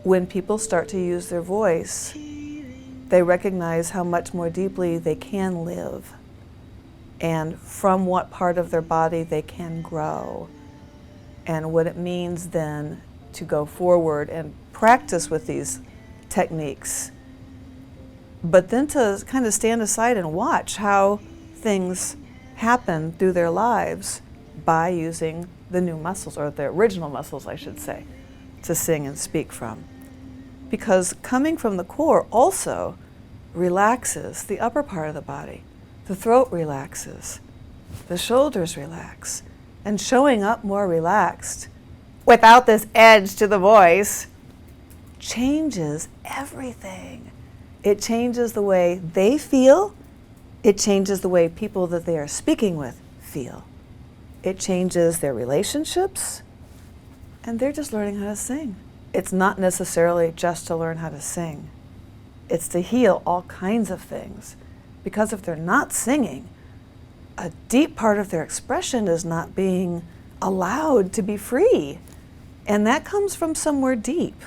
when people start to use their voice, they recognize how much more deeply they can live and from what part of their body they can grow, and what it means then to go forward and practice with these techniques, but then to kind of stand aside and watch how things happen through their lives by using the new muscles, or the original muscles, I should say, to sing and speak from. Because coming from the core also relaxes the upper part of the body. The throat relaxes, the shoulders relax, and showing up more relaxed without this edge to the voice changes everything. It changes the way they feel. It changes the way people that they are speaking with feel. It changes their relationships, and they're just learning how to sing. It's not necessarily just to learn how to sing. It's to heal all kinds of things. Because if they're not singing, a deep part of their expression is not being allowed to be free. And that comes from somewhere deep.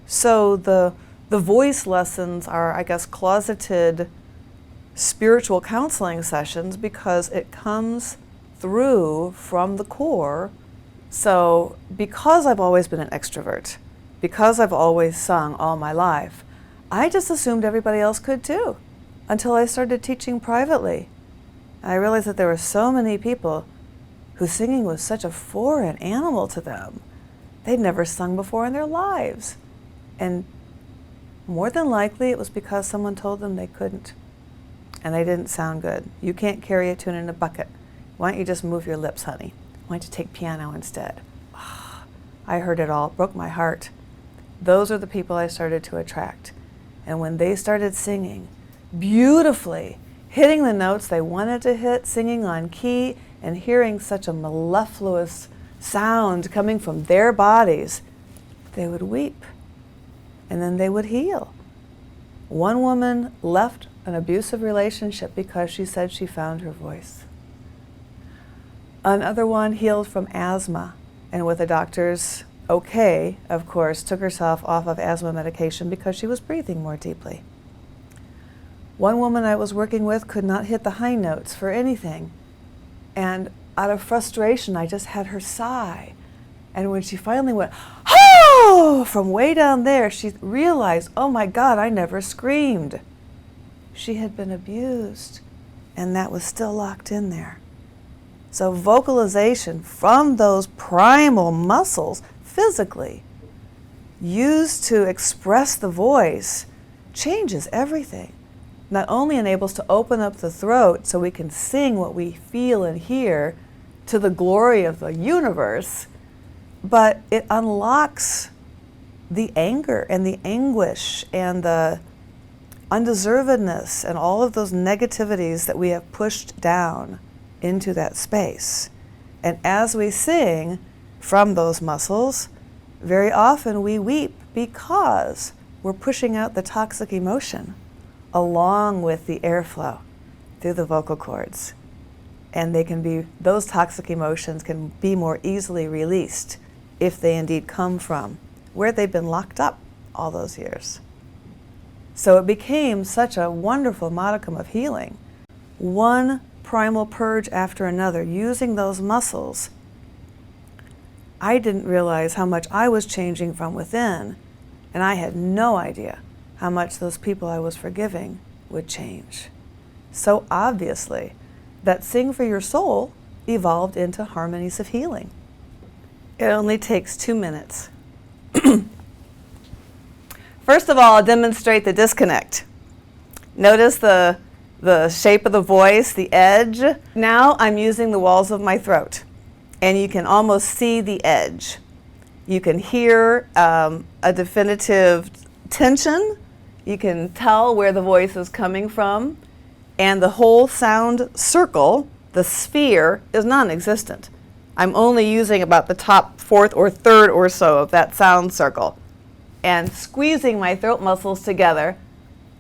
So the voice lessons are, I guess, closeted spiritual counseling sessions because it comes through from the core. So because I've always been an extrovert, because I've always sung all my life, I just assumed everybody else could too, until I started teaching privately. And I realized that there were so many people whose singing was such a foreign animal to them. They'd never sung before in their lives. And more than likely it was because someone told them they couldn't, and they didn't sound good. You can't carry a tune in a bucket. Why don't you just move your lips, honey? Why don't you take piano instead? Oh, I heard it all, it broke my heart. Those are the people I started to attract. And when they started singing beautifully, hitting the notes they wanted to hit, singing on key, and hearing such a mellifluous sound coming from their bodies, they would weep, and then they would heal. One woman left an abusive relationship because she said she found her voice. Another one healed from asthma, and with the doctor's okay, of course, took herself off of asthma medication because she was breathing more deeply. One woman I was working with could not hit the high notes for anything, and out of frustration, I just had her sigh. And when she finally went, oh, from way down there, she realized, oh my God, I never screamed. She had been abused, and that was still locked in there. So vocalization from those primal muscles, physically, used to express the voice, changes everything. Not only enables to open up the throat so we can sing what we feel and hear to the glory of the universe, but it unlocks the anger and the anguish and the undeservedness and all of those negativities that we have pushed down into that space. And as we sing from those muscles, very often we weep because we're pushing out the toxic emotion along with the airflow through the vocal cords. And those toxic emotions can be more easily released if they indeed come from where they've been locked up all those years. So it became such a wonderful modicum of healing. One primal purge after another, using those muscles. I didn't realize how much I was changing from within, and I had no idea how much those people I was forgiving would change. So obviously, that Sing for Your Soul evolved into Harmonies of Healing. It only takes 2 minutes. First of all, I'll demonstrate the disconnect. Notice the shape of the voice, the edge. Now I'm using the walls of my throat, and you can almost see the edge. You can hear a definitive tension. You can tell where the voice is coming from, and the whole sound circle, the sphere, is non-existent. I'm only using about the top fourth or third or so of that sound circle. And squeezing my throat muscles together,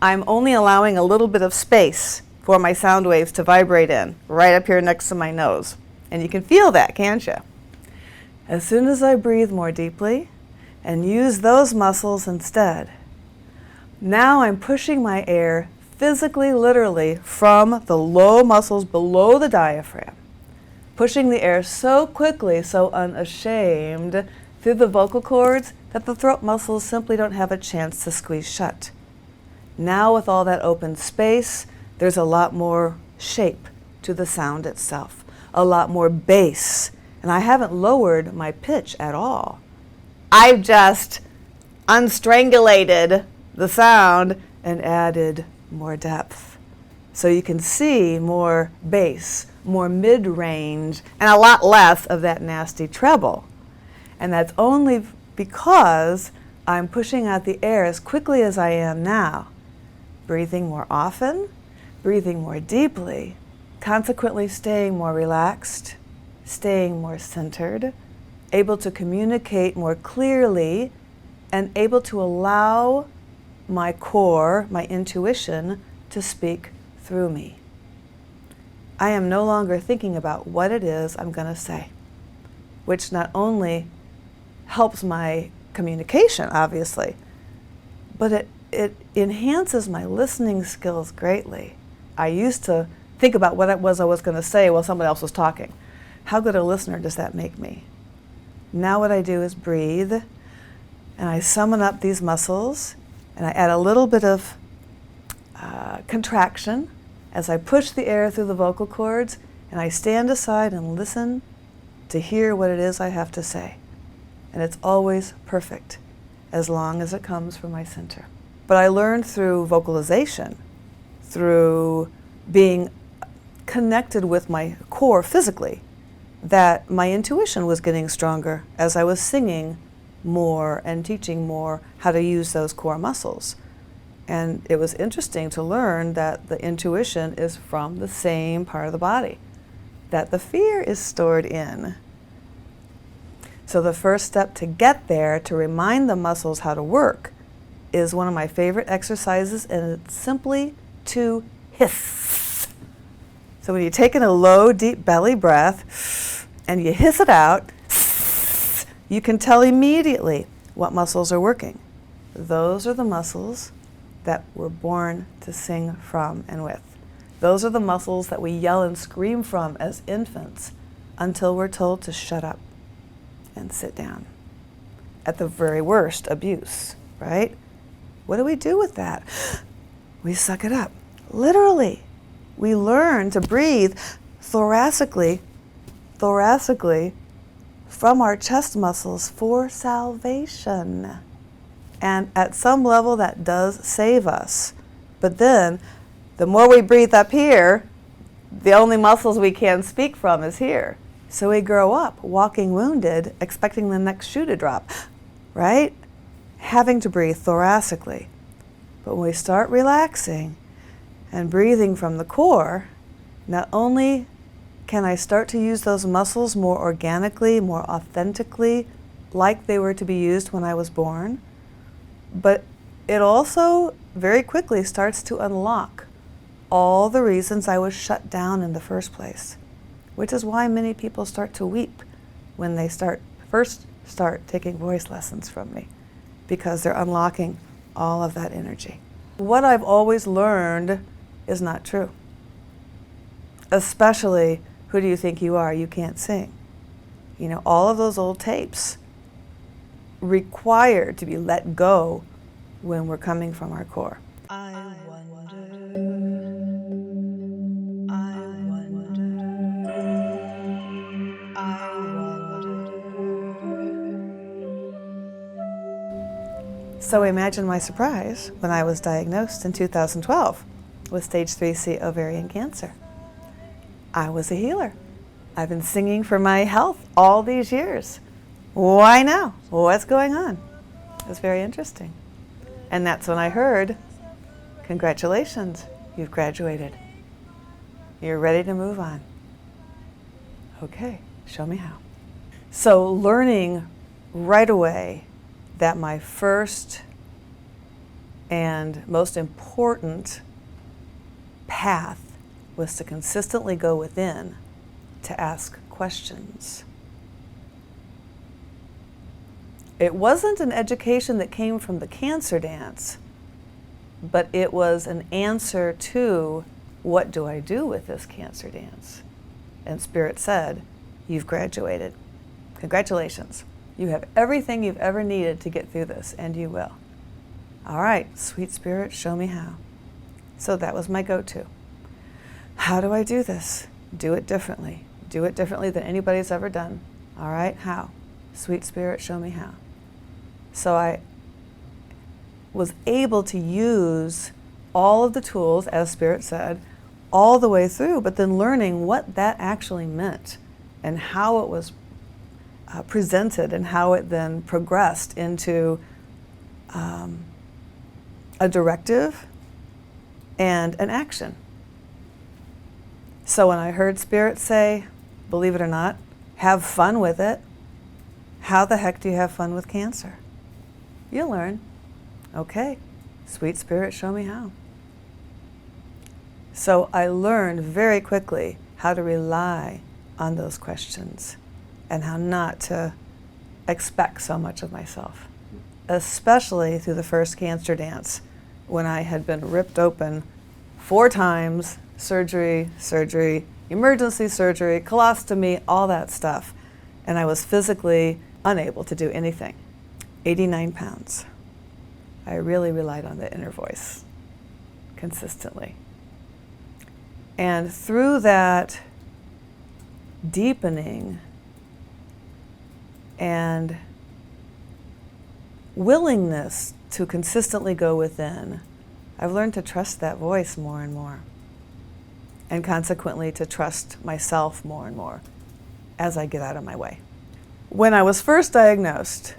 I'm only allowing a little bit of space for my sound waves to vibrate in, right up here next to my nose. And you can feel that, can't you? As soon as I breathe more deeply, and use those muscles instead. Now I'm pushing my air physically, literally, from the low muscles below the diaphragm, pushing the air so quickly, so unashamed, through the vocal cords that the throat muscles simply don't have a chance to squeeze shut. Now with all that open space, there's a lot more shape to the sound itself, a lot more bass, and I haven't lowered my pitch at all. I've just unstrangulated the sound and added more depth. So you can see more bass, more mid-range, and a lot less of that nasty treble. And that's only because I'm pushing out the air as quickly as I am now, breathing more often, breathing more deeply, consequently staying more relaxed, staying more centered, able to communicate more clearly, and able to allow my core, my intuition, to speak through me. I am no longer thinking about what it is I'm going to say, which not only helps my communication, obviously, but it enhances my listening skills greatly. I used to think about what it was I was going to say while somebody else was talking. How good a listener does that make me? Now what I do is breathe, and I summon up these muscles, and I add a little bit of contraction as I push the air through the vocal cords, and I stand aside and listen to hear what it is I have to say. And it's always perfect, as long as it comes from my center. But I learned through vocalization, through being connected with my core physically, that my intuition was getting stronger as I was singing more and teaching more how to use those core muscles. And it was interesting to learn that the intuition is from the same part of the body that the fear is stored in. So the first step to get there, to remind the muscles how to work, is one of my favorite exercises, and it's simply to hiss. So when you take in a low, deep belly breath and you hiss it out, you can tell immediately what muscles are working. Those are the muscles that we're born to sing from and with. Those are the muscles that we yell and scream from as infants until we're told to shut up and sit down. At the very worst, abuse, right? What do we do with that? We suck it up. Literally. We learn to breathe thoracically from our chest muscles for salvation. And at some level that does save us. But then, the more we breathe up here, the only muscles we can speak from is here. So we grow up walking wounded, expecting the next shoe to drop, right? Having to breathe thoracically. But when we start relaxing and breathing from the core, not only can I start to use those muscles more organically, more authentically, like they were to be used when I was born, but it also very quickly starts to unlock all the reasons I was shut down in the first place, which is why many people start to weep when they first start taking voice lessons from me, because they're unlocking all of that energy. What I've always learned is not true. Especially, who do you think you are? You can't sing. You know, all of those old tapes require to be let go when we're coming from our core. I wonder. So imagine my surprise when I was diagnosed in 2012 with stage 3C ovarian cancer. I was a healer. I've been singing for my health all these years. Why now? What's going on? It was very interesting. And that's when I heard, congratulations, you've graduated. You're ready to move on. Okay, show me how. So learning right away that my first and most important path was to consistently go within to ask questions. It wasn't an education that came from the cancer dance, but it was an answer to, what do I do with this cancer dance? And Spirit said, you've graduated. Congratulations. You have everything you've ever needed to get through this, and you will. All right, sweet Spirit, show me how. So that was my go-to. How do I do this? Do it differently. Do it differently than anybody's ever done. All right, how? Sweet Spirit, show me how. So I was able to use all of the tools, as Spirit said, all the way through, but then learning what that actually meant and how it was presented and how it then progressed into a directive and an action. So when I heard Spirit say, believe it or not, have fun with it, how the heck do you have fun with cancer? You'll learn. Okay, sweet Spirit, show me how. So I learned very quickly how to rely on those questions and how not to expect so much of myself, especially through the first cancer dance when I had been ripped open 4 times, surgery, emergency surgery, colostomy, all that stuff. And I was physically unable to do anything. 89 pounds. I really relied on the inner voice consistently. And through that deepening and willingness to consistently go within, I've learned to trust that voice more and more, and consequently to trust myself more and more as I get out of my way. When I was first diagnosed,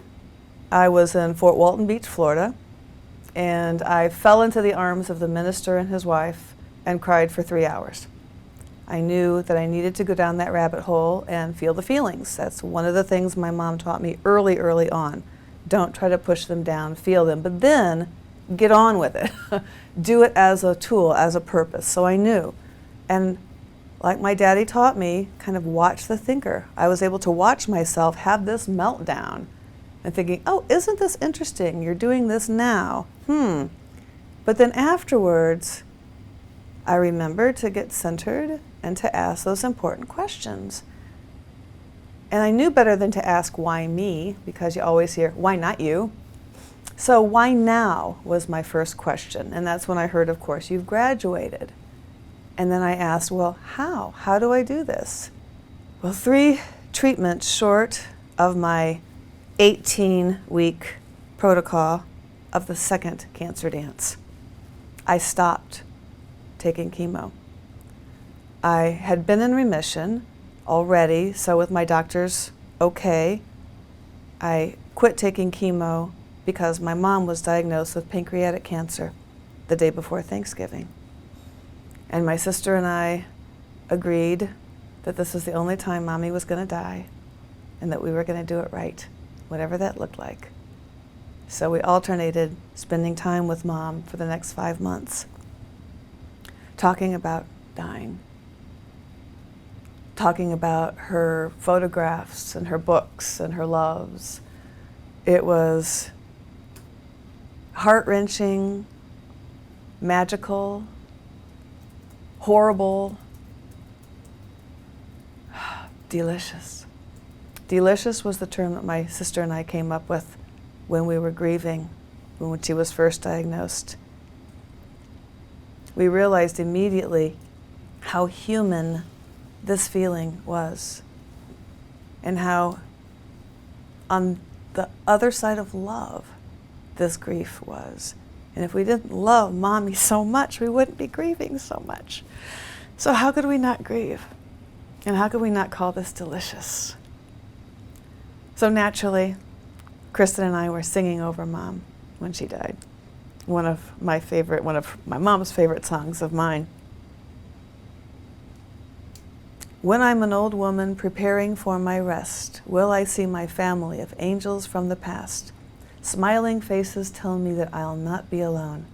I was in Fort Walton Beach, Florida, and I fell into the arms of the minister and his wife and cried for 3 hours. I knew that I needed to go down that rabbit hole and feel the feelings. That's one of the things my mom taught me early on. Don't try to push them down, feel them, but then get on with it. Do it as a tool, as a purpose. So I knew. And like my daddy taught me, kind of watch the thinker. I was able to watch myself have this meltdown and thinking, oh, isn't this interesting? You're doing this now. But then afterwards, I remembered to get centered and to ask those important questions. And I knew better than to ask, why me? Because you always hear, why not you? So why now was my first question. And that's when I heard, of course, you've graduated. And then I asked, well, how? How do I do this? Well, 3 treatments short of my 18-week protocol of the second cancer dance, I stopped taking chemo. I had been in remission already, so with my doctors, okay. I quit taking chemo because my mom was diagnosed with pancreatic cancer the day before Thanksgiving. And my sister and I agreed that this was the only time Mommy was going to die and that we were going to do it right, whatever that looked like. So we alternated spending time with Mom for the next 5 months, talking about dying, talking about her photographs and her books and her loves. It was heart-wrenching, magical, horrible, delicious. Delicious was the term that my sister and I came up with when we were grieving, when she was first diagnosed. We realized immediately how human this feeling was and how on the other side of love this grief was. And if we didn't love Mommy so much, we wouldn't be grieving so much. So how could we not grieve? And how could we not call this delicious? So naturally, Kristen and I were singing over Mom when she died. One of my mom's favorite songs of mine. When I'm an old woman preparing for my rest, will I see my family of angels from the past? Smiling faces tell me that I'll not be alone.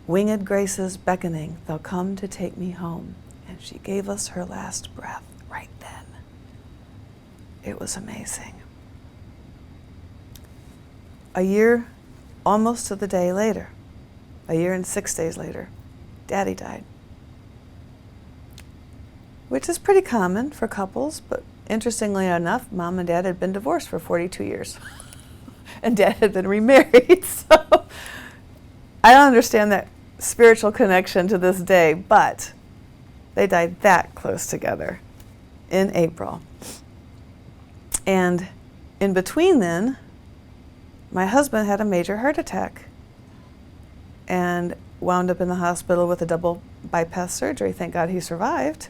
Winged graces beckoning, they'll come to take me home. And she gave us her last breath right then. It was amazing. a year, almost to the day later, a year and 6 days later, Daddy died. Which is pretty common for couples, but interestingly enough, Mom and Dad had been divorced for 42 years. And Dad had been remarried, so I don't understand that spiritual connection to this day, but they died that close together in April. And in between then, my husband had a major heart attack and wound up in the hospital with a double bypass surgery. Thank God he survived.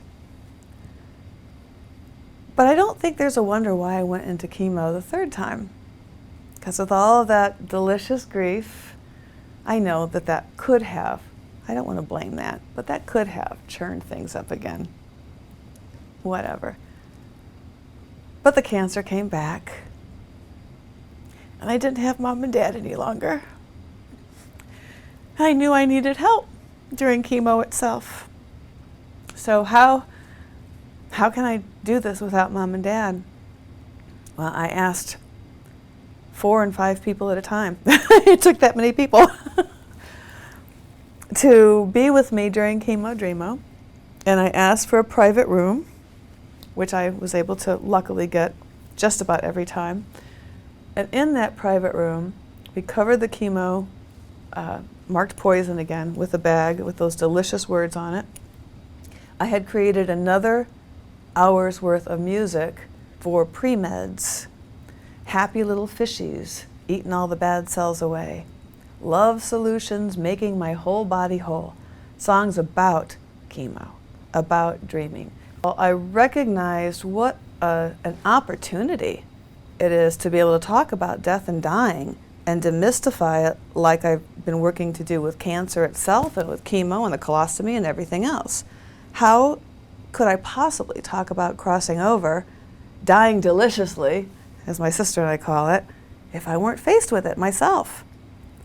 But I don't think there's a wonder why I went into chemo the third time. Because with all of that delicious grief, I know that that could have, I don't want to blame that, but that could have churned things up again. Whatever. But the cancer came back. And I didn't have Mom and Dad any longer. I knew I needed help during chemo itself. So how can I do this without Mom and Dad? Well, I asked 4 and 5 people at a time. It took that many people to be with me during chemo dreamo. And I asked for a private room, which I was able to luckily get just about every time. And in that private room, we covered the chemo, marked poison again with a bag with those delicious words on it. I had created another hour's worth of music for pre-meds. Happy little fishies, eating all the bad cells away. Love solutions, making my whole body whole. Songs about chemo, about dreaming. Well, I recognized what an opportunity it is to be able to talk about death and dying and demystify it like I've been working to do with cancer itself and with chemo and the colostomy and everything else. How could I possibly talk about crossing over, dying deliciously, as my sister and I call it, if I weren't faced with it myself?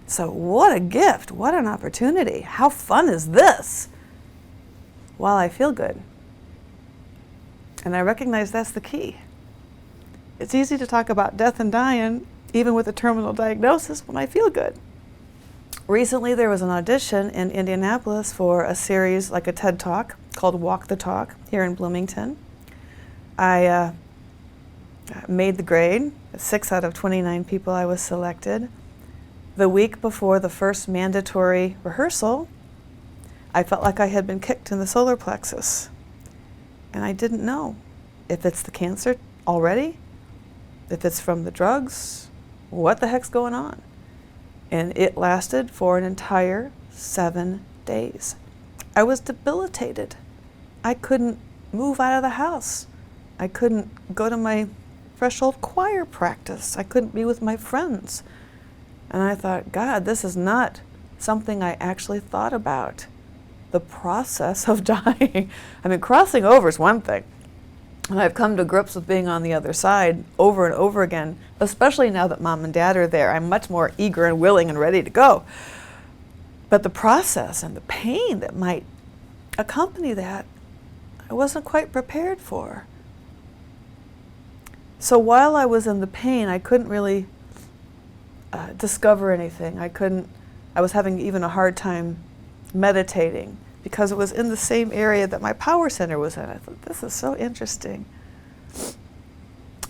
So what a gift, what an opportunity. How fun is this? While I feel good. And I recognize that's the key. It's easy to talk about death and dying, even with a terminal diagnosis, when I feel good. Recently, there was an audition in Indianapolis for a series, like a TED Talk, called Walk the Talk, here in Bloomington. I made the grade. 6 out of 29 people I was selected. The week before the first mandatory rehearsal, I felt like I had been kicked in the solar plexus. And I didn't know if it's the cancer already, if it's from the drugs, what the heck's going on? And it lasted for an entire 7 days. I was debilitated. I couldn't move out of the house. I couldn't go to my threshold choir practice. I couldn't be with my friends. And I thought, God, this is not something I actually thought about. The process of dying. I mean, crossing over is one thing. And I've come to grips with being on the other side over and over again, especially now that Mom and Dad are there. I'm much more eager and willing and ready to go. But the process and the pain that might accompany that, I wasn't quite prepared for. So while I was in the pain, I couldn't really discover anything. I was having even a hard time meditating, because it was in the same area that my power center was in. I thought, this is so interesting.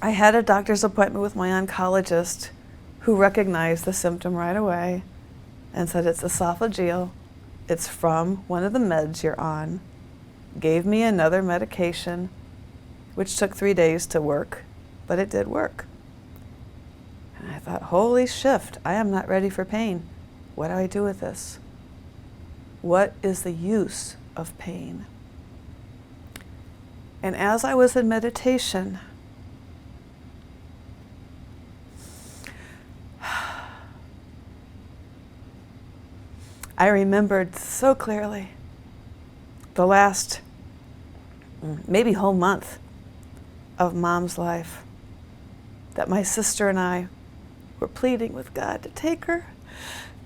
I had a doctor's appointment with my oncologist, who recognized the symptom right away and said, it's esophageal. It's from one of the meds you're on. Gave me another medication, which took 3 days to work, but it did work. And I thought, holy shift, I am not ready for pain. What do I do with this? What is the use of pain? And as I was in meditation, I remembered so clearly the last maybe whole month of Mom's life, that my sister and I were pleading with God to take her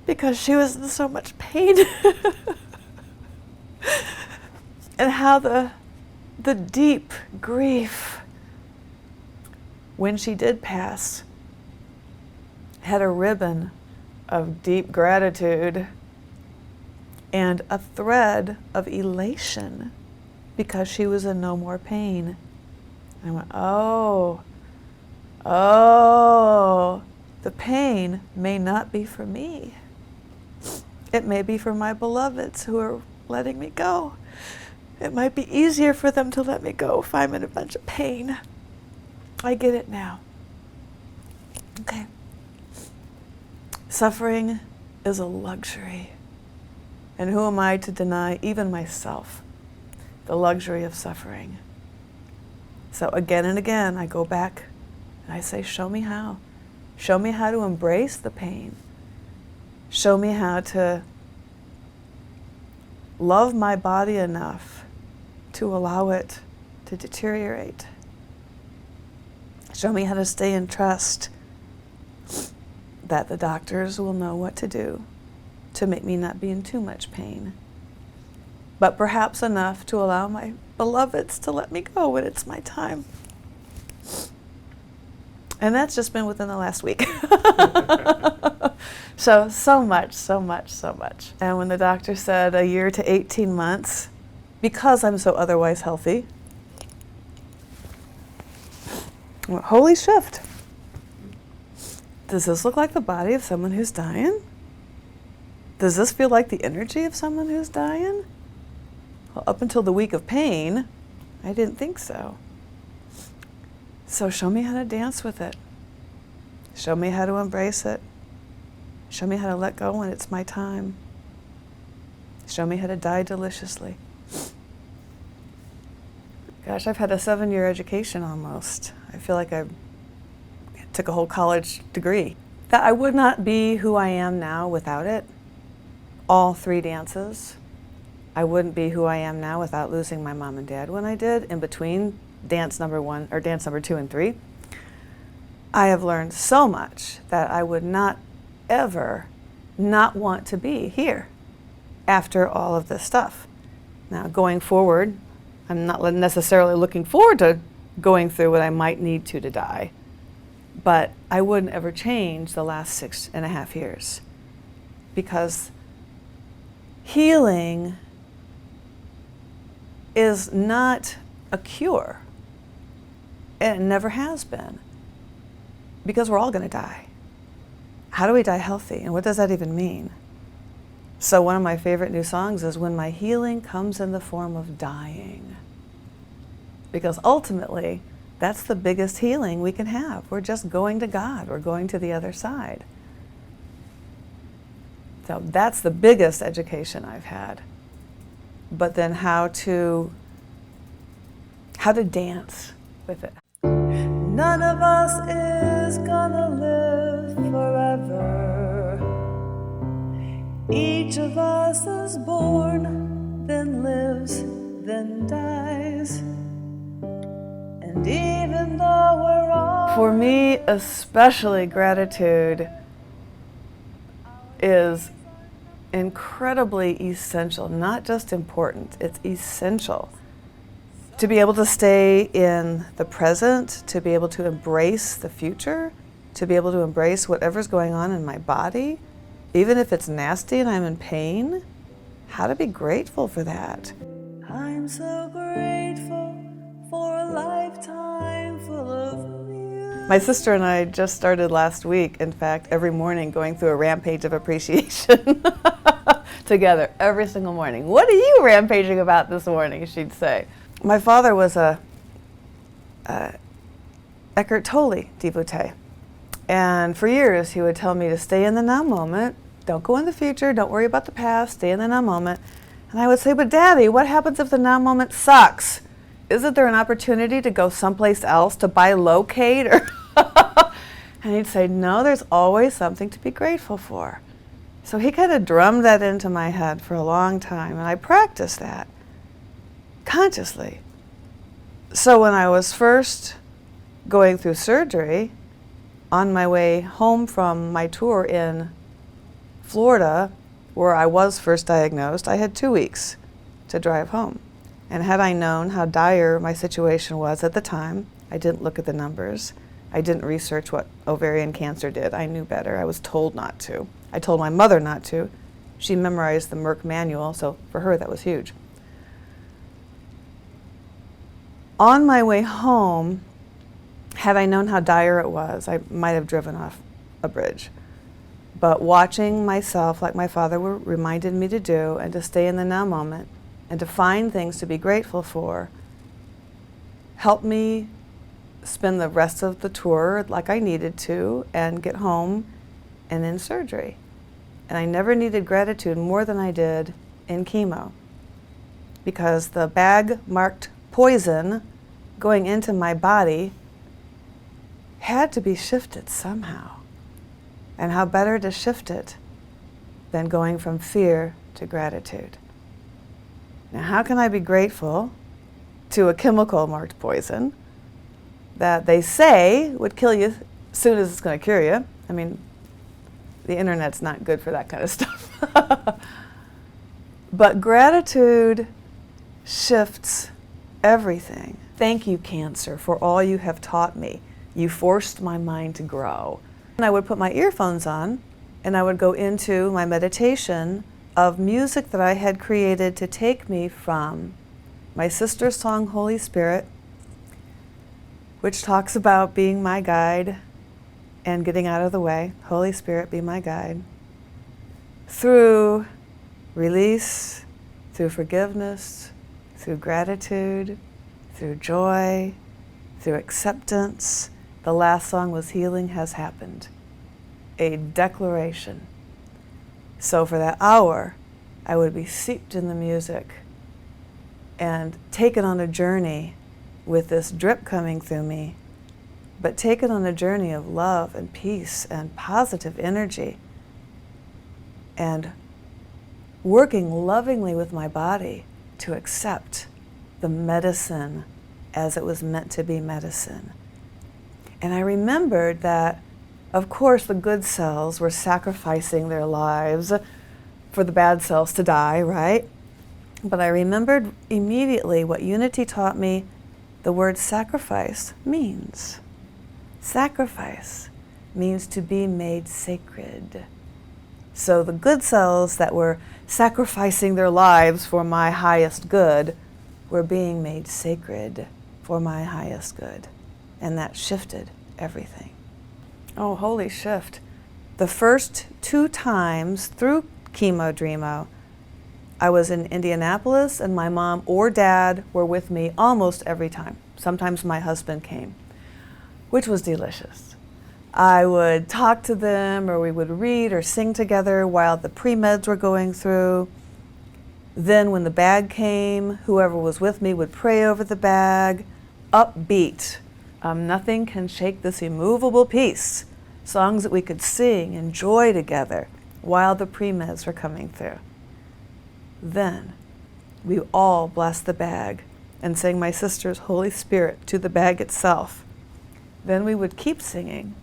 because she was in so much pain. And how the deep grief when she did pass had a ribbon of deep gratitude and a thread of elation because she was in no more pain. And I went, oh, the pain may not be for me. It may be for my beloveds who are letting me go. It might be easier for them to let me go if I'm in a bunch of pain. I get it now. Okay. Suffering is a luxury. And who am I to deny even myself the luxury of suffering? So again and again, I go back and I say, show me how. Show me how to embrace the pain. Show me how to love my body enough to allow it to deteriorate. Show me how to stay in trust that the doctors will know what to do to make me not be in too much pain, but perhaps enough to allow my beloveds to let me go when it's my time. And that's just been within the last week. So much. And when the doctor said a year to 18 months, because I'm so otherwise healthy, I went, holy shift. Does this look like the body of someone who's dying? Does this feel like the energy of someone who's dying? Well, up until the week of pain, I didn't think so. So show me how to dance with it. Show me how to embrace it. Show me how to let go when it's my time. Show me how to die deliciously. Gosh, I've had a 7-year education almost. I feel like I took a whole college degree. That I would not be who I am now without it. All 3 dances. I wouldn't be who I am now without losing my mom and dad when I did, in between dance number 1 or dance number 2 and 3. I have learned so much that I would not ever not want to be here after all of this stuff. Now, going forward, I'm not necessarily looking forward to going through what I might need to die, but I wouldn't ever change the last 6.5 years, because healing is not a cure. It never has been, because we're all going to die. How do we die healthy, and what does that even mean? So one of my favorite new songs is When My Healing Comes in the Form of Dying. Because ultimately, that's the biggest healing we can have. We're just going to God. We're going to the other side. So that's the biggest education I've had. But then how to dance with it. None of us is gonna live forever. Each of us is born, then lives, then dies. And even though we're all... For me, especially, gratitude is incredibly essential, not just important, it's essential. To be able to stay in the present, to be able to embrace the future, to be able to embrace whatever's going on in my body, even if it's nasty and I'm in pain, how to be grateful for that. I'm so grateful for a lifetime full of music. My sister and I just started last week, in fact, every morning going through a rampage of appreciation together, every single morning. What are you rampaging about this morning, she'd say. My father was a Eckhart Tolle devotee. And for years, he would tell me to stay in the now moment, don't go in the future, don't worry about the past, stay in the now moment. And I would say, but Daddy, what happens if the now moment sucks? Isn't there an opportunity to go someplace else, to bilocate? And he'd say, no, there's always something to be grateful for. So he kind of drummed that into my head for a long time, and I practiced that consciously. So when I was first going through surgery, on my way home from my tour in Florida, where I was first diagnosed, I had 2 weeks to drive home. And had I known how dire my situation was at the time, I didn't look at the numbers, I didn't research what ovarian cancer did. I knew better. I was told not to. I told my mother not to. She memorized the Merck manual, so for her that was huge. On my way home, had I known how dire it was, I might have driven off a bridge. But watching myself, like my father reminded me to do, and to stay in the now moment, and to find things to be grateful for, helped me spend the rest of the tour like I needed to, and get home and in surgery. And I never needed gratitude more than I did in chemo, because the bag marked poison going into my body had to be shifted somehow. And how better to shift it than going from fear to gratitude? Now, how can I be grateful to a chemical marked poison that they say would kill you as soon as it's going to cure you? I mean, the internet's not good for that kind of stuff. But gratitude shifts everything. Thank you, Cancer, for all you have taught me. You forced my mind to grow. And I would put my earphones on, and I would go into my meditation of music that I had created to take me from my sister's song, Holy Spirit, which talks about being my guide and getting out of the way. Holy Spirit, be my guide. Through release, through forgiveness, through gratitude, through joy, through acceptance. The last song was Healing Has Happened, a declaration. So for that hour, I would be steeped in the music and taken on a journey with this drip coming through me, but taken on a journey of love and peace and positive energy, and working lovingly with my body to accept the medicine as it was meant to be medicine. And I remembered that, of course, the good cells were sacrificing their lives for the bad cells to die, right? But I remembered immediately what Unity taught me the word sacrifice means. Sacrifice means to be made sacred. So the good cells that were sacrificing their lives for my highest good were being made sacred for my highest good. And that shifted everything. Oh, holy shift. The first 2 times through Chemo Dreamo, I was in Indianapolis, and my mom or dad were with me almost every time. Sometimes my husband came, which was delicious. I would talk to them, or we would read or sing together while the pre-meds were going through. Then when the bag came, whoever was with me would pray over the bag. Upbeat. Nothing can shake this immovable peace. Songs that we could sing, enjoy together while the pre-meds were coming through. Then we all blessed the bag and sang my sister's Holy Spirit to the bag itself. Then we would keep singing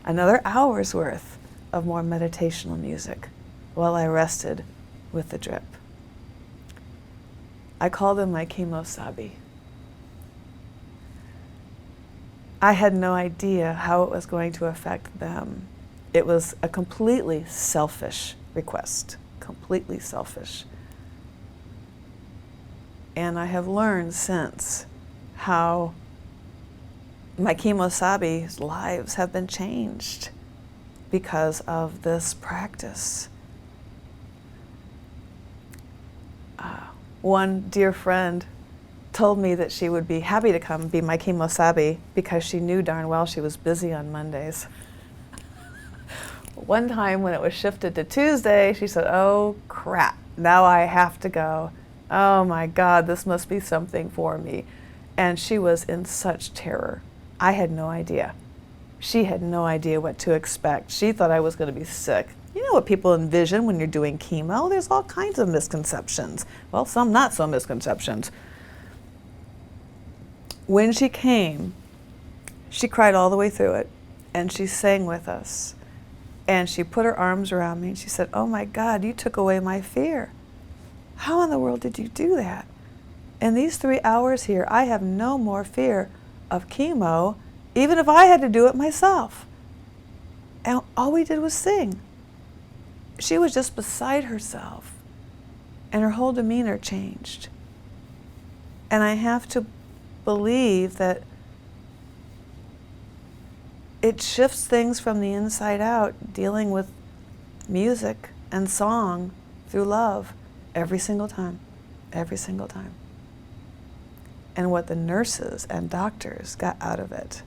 another hour's worth of more meditational music while I rested with the drip. I call them my chemo-sabi. I had no idea how it was going to affect them. It was a completely selfish request, completely selfish. And I have learned since how my chemo-sabi's lives have been changed because of this practice. One dear friend told me that she would be happy to come be my chemo-sabi because she knew darn well she was busy on Mondays. One time when it was shifted to Tuesday, she said, "Oh crap, now I have to go. Oh my God, this must be something for me." And she was in such terror. I had no idea. She had no idea what to expect. She thought I was going to be sick. You know what people envision when you're doing chemo? There's all kinds of misconceptions. Well, some not so misconceptions. When she came, she cried all the way through it, and she sang with us. And she put her arms around me, and she said, "Oh my God, you took away my fear. How in the world did you do that? In these 3 hours here, I have no more fear of chemo even if I had to do it myself. And all we did was sing. She was just beside herself, and her whole demeanor changed. And I have to believe that it shifts things from the inside out, dealing with music and song through love every single time, every single time. And what the nurses and doctors got out of it.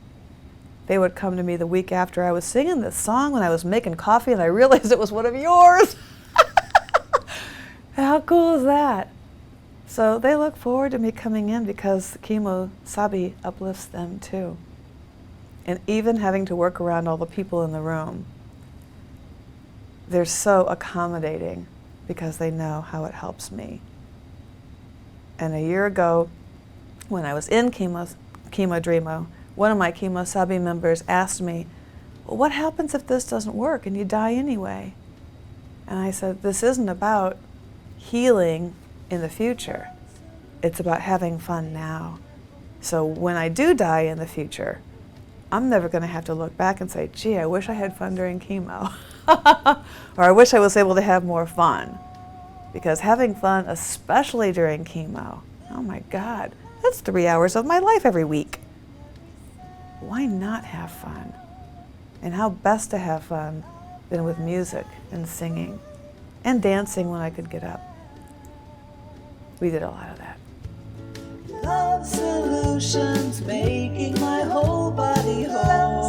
They would come to me the week after I was singing this song when I was making coffee, and I realized it was one of yours. How cool is that? So they look forward to me coming in because chemo sabi uplifts them too. And even having to work around all the people in the room, they're so accommodating because they know how it helps me. And a year ago, when I was in chemo Dremo, one of my chemo sabi members asked me, well, what happens if this doesn't work and you die anyway? And I said, this isn't about healing in the future. It's about having fun now. So when I do die in the future, I'm never going to have to look back and say, gee, I wish I had fun during chemo. Or I wish I was able to have more fun. Because having fun, especially during chemo, oh my God, that's 3 hours of my life every week. Why not have fun? And how best to have fun than with music and singing and dancing when I could get up. We did a lot of that. Love solutions making my whole body whole.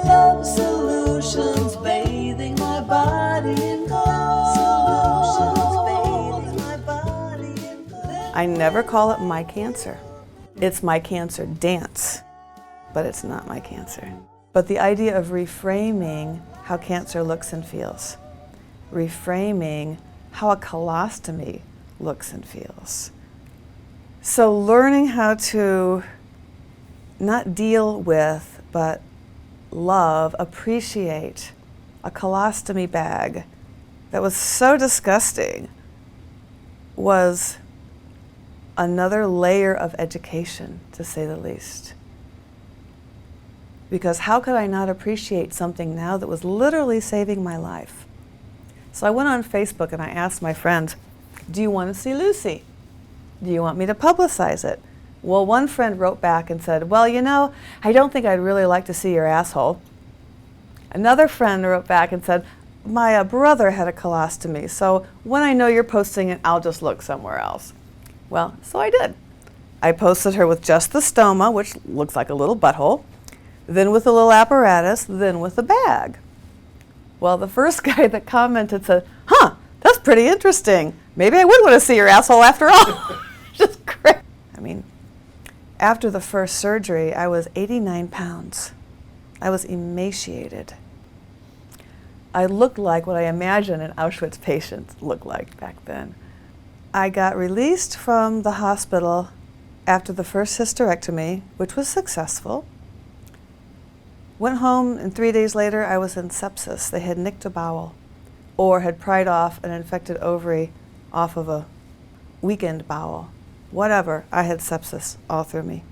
Love solutions bathing my body in gold. I never call it my cancer. It's my cancer dance, but it's not my cancer. But the idea of reframing how cancer looks and feels, reframing how a colostomy looks and feels. So learning how to not deal with, but love, appreciate a colostomy bag that was so disgusting was another layer of education, to say the least. Because how could I not appreciate something now that was literally saving my life? So I went on Facebook and I asked my friends, do you want to see Lucy? Do you want me to publicize it? Well, one friend wrote back and said, well, you know, I don't think I'd really like to see your asshole. Another friend wrote back and said, my brother had a colostomy, so when I know you're posting it, I'll just look somewhere else. Well, so I did. I posted her with just the stoma, which looks like a little butthole, then with a little apparatus, then with a bag. Well, the first guy that commented said, huh, that's pretty interesting. Maybe I would want to see your asshole after all. Just great. I mean, after the first surgery, I was 89 pounds. I was emaciated. I looked like what I imagine an Auschwitz patient looked like back then. I got released from the hospital after the first hysterectomy, which was successful. Went home, and 3 days later, I was in sepsis. They had nicked a bowel, or had pried off an infected ovary off of a weakened bowel. Whatever, I had sepsis all through me.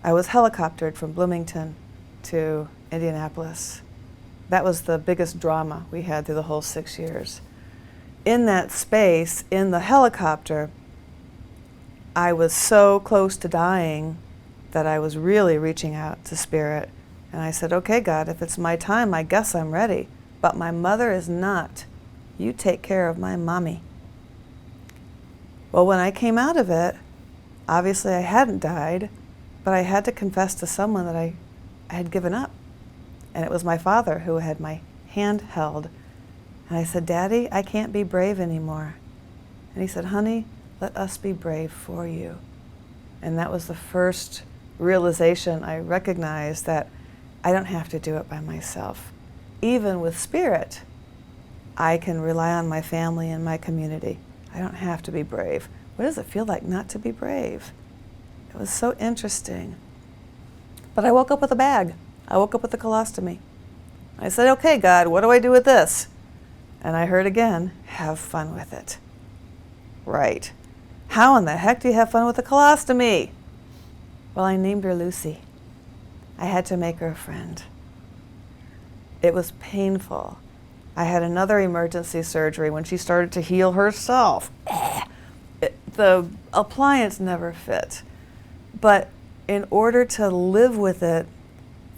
I was helicoptered from Bloomington to Indianapolis. That was the biggest drama we had through the whole 6 years. In that space, in the helicopter, I was so close to dying that I was really reaching out to Spirit. And I said, okay, God, if it's my time, I guess I'm ready. But my mother is not. You take care of my mommy. Well, when I came out of it, obviously I hadn't died, but I had to confess to someone that I had given up. And it was my father who had my hand held. And I said, Daddy, I can't be brave anymore. And he said, honey, let us be brave for you. And that was the first realization I recognized that I don't have to do it by myself. Even with Spirit, I can rely on my family and my community. I don't have to be brave. What does it feel like not to be brave? It was so interesting. But I woke up with a bag. I woke up with a colostomy. I said, okay, God, what do I do with this? And I heard again, have fun with it. Right. How in the heck do you have fun with a colostomy? Well, I named her Lucy. I had to make her a friend. It was painful. I had another emergency surgery when she started to heal herself. The appliance never fit. But in order to live with it,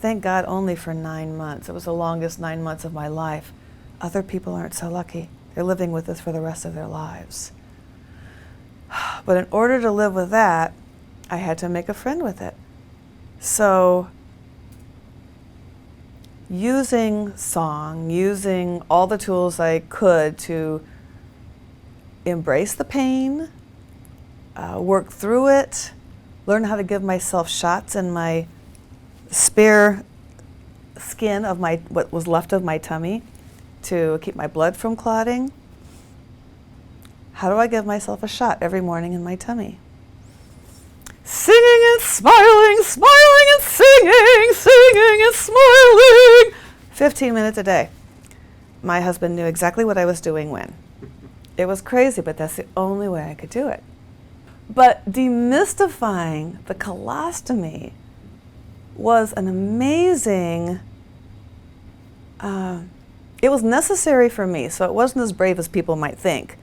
thank God only for 9 months. It was the longest 9 months of my life. Other people aren't so lucky. They're living with this for the rest of their lives. But in order to live with that, I had to make a friend with it. So using song, using all the tools I could to embrace the pain, work through it, learn how to give myself shots in my spare skin of what was left of my tummy to keep my blood from clotting. How do I give myself a shot every morning in my tummy? Singing and smiling, smiling and singing, singing and smiling. 15 minutes a day. My husband knew exactly what I was doing when. It was crazy, but that's the only way I could do it. But demystifying the colostomy was an amazing, it was necessary for me, so it wasn't as brave as people might think,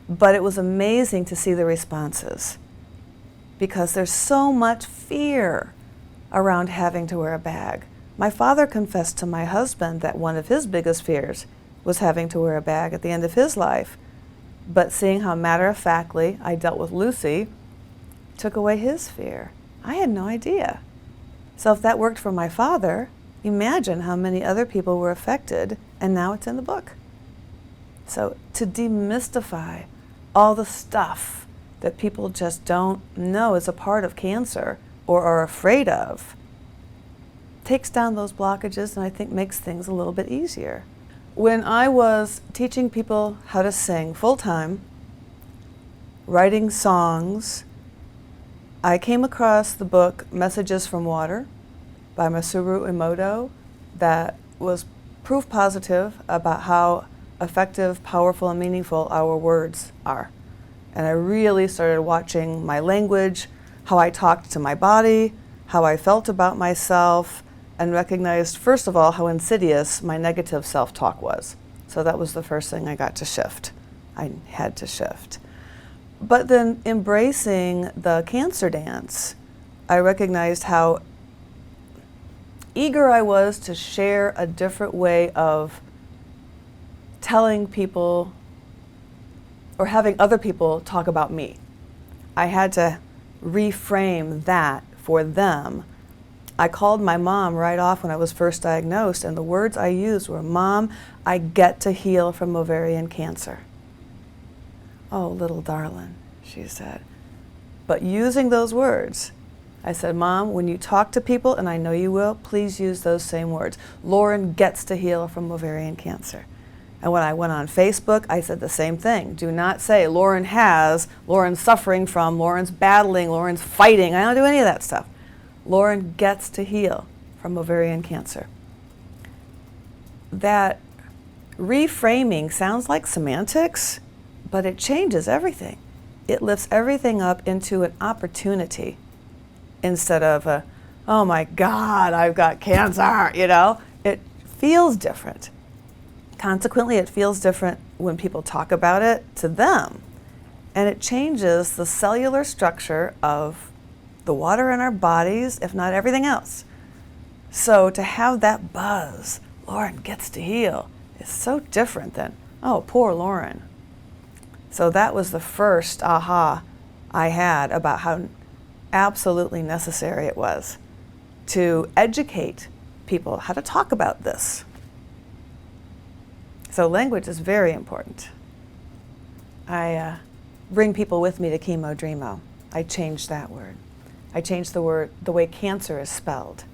but it was amazing to see the responses because there's so much fear around having to wear a bag. My father confessed to my husband that one of his biggest fears was having to wear a bag at the end of his life. But seeing how matter-of-factly I dealt with Lucy took away his fear. I had no idea. So if that worked for my father, imagine how many other people were affected, and now it's in the book. So to demystify all the stuff that people just don't know is a part of cancer or are afraid of, takes down those blockages and I think makes things a little bit easier. When I was teaching people how to sing full-time, writing songs, I came across the book Messages from Water by Masaru Emoto that was proof positive about how effective, powerful, and meaningful our words are. And I really started watching my language, how I talked to my body, how I felt about myself, and recognized, first of all, how insidious my negative self-talk was. So that was the first thing I got to shift. I had to shift. But then embracing the cancer dance, I recognized how eager I was to share a different way of telling people or having other people talk about me. I had to reframe that for them. I called my mom right off when I was first diagnosed, and the words I used were, "Mom, I get to heal from ovarian cancer." "Oh, little darling," she said. But using those words, I said, "Mom, when you talk to people, and I know you will, please use those same words. Lauren gets to heal from ovarian cancer." And when I went on Facebook, I said the same thing. Do not say Lauren has, Lauren's suffering from, Lauren's battling, Lauren's fighting. I don't do any of that stuff. Lauren gets to heal from ovarian cancer. That reframing sounds like semantics, but it changes everything. It lifts everything up into an opportunity instead of a, "Oh my God, I've got cancer," It feels different. Consequently, it feels different when people talk about it to them. And it changes the cellular structure of the water in our bodies, if not everything else. So to have that buzz, Lauren gets to heal, is so different than, "Oh, poor Lauren." So that was the first aha I had about how absolutely necessary it was to educate people how to talk about this. So language is very important. I bring people with me to Chemo Dreamo. I changed that word. I changed the word, the way cancer is spelled.